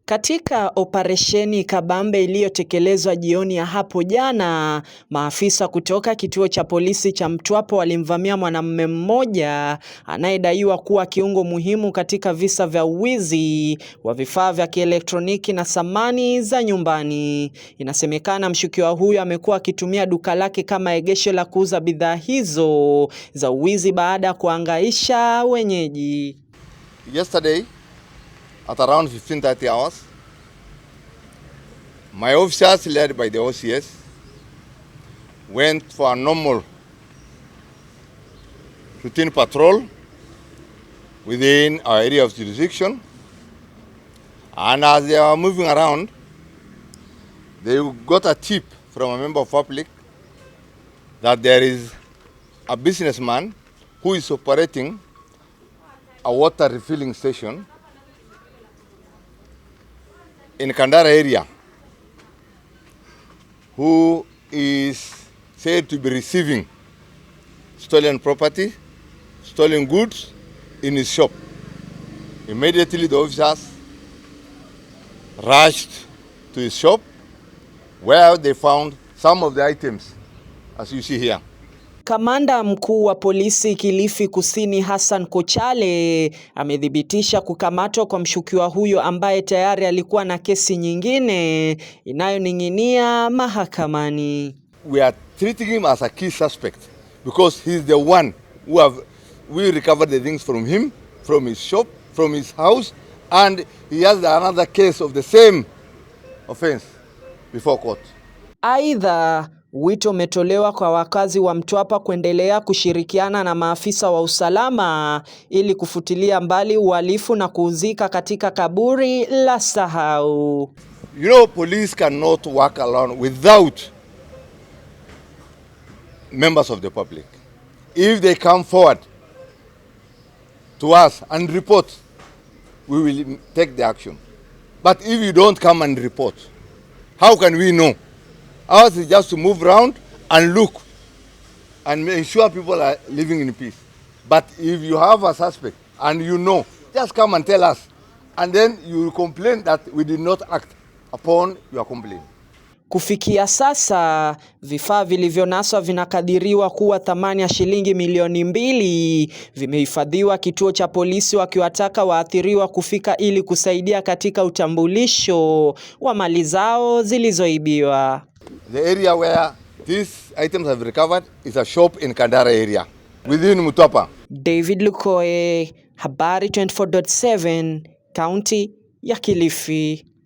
Katika operesheni kabambe iliyotekelezwa jioni ya hapo jana, maafisa kutoka kituo cha polisi cha Mtwapa walimvamia mwanamume mmoja anayedaiwa kuwa kiungo muhimu katika visa vya uwizi wa vifaa vya kielektroniki na samani za nyumbani. Inasemekana mshukiwa huyo amekuwa akitumia duka lake kama egesho la kuuza bidhaa hizo za uwizi baada ya kuhangaisha wenyeji. Yesterday, at around 15:30 hours, my officers, led by the OCS, went for a normal routine patrol within our area of jurisdiction. And as they were moving around, they got a tip from a member of public that there is a businessman who is operating a water refilling station in Kandara area, who is said to be receiving stolen property, stolen goods in his shop. Immediately the officers rushed to his shop, where they found some of the items, as you see here. Kamanda mkuu wa polisi Kilifi Kusini Hassan Kochale amethibitisha kukamatwa kwa mshukiwa huyo ambaye tayari alikuwa na kesi nyingine inayoning'inia mahakamani. We are treating him as a key suspect because he is the one we recovered the things from him, from his shop, from his house, and he has another case of the same offense before court. Aidha, wito umetolewa kwa wakazi wa Mtwapa kuendelea kushirikiana na maafisa wa usalama ili kufutilia mbali uhalifu na kuuzika katika kaburi la sahau. You know, police cannot work alone without members of the public. If they come forward to us and report, we will take the action. But if you don't come and report, how can we know? Ours is just to move around and look and ensure people are living in peace. But if you have a suspect and you know, just come and tell us. And then you will complain that we did not act upon your complaint. Kufikia sasa, vifaa vilivyonaswa vinakadiriwa kuwa thamani ya shilingi milioni 2 vimehifadhiwa kituo cha polisi, wakiwataka waathiriwa kufika ili kusaidia katika utambulisho wa mali zao zilizoibiwa. The area where these items have recovered is a shop in Kandara area within Mtwapa. David Lukoe, Habari 24.7, County ya Kilifi.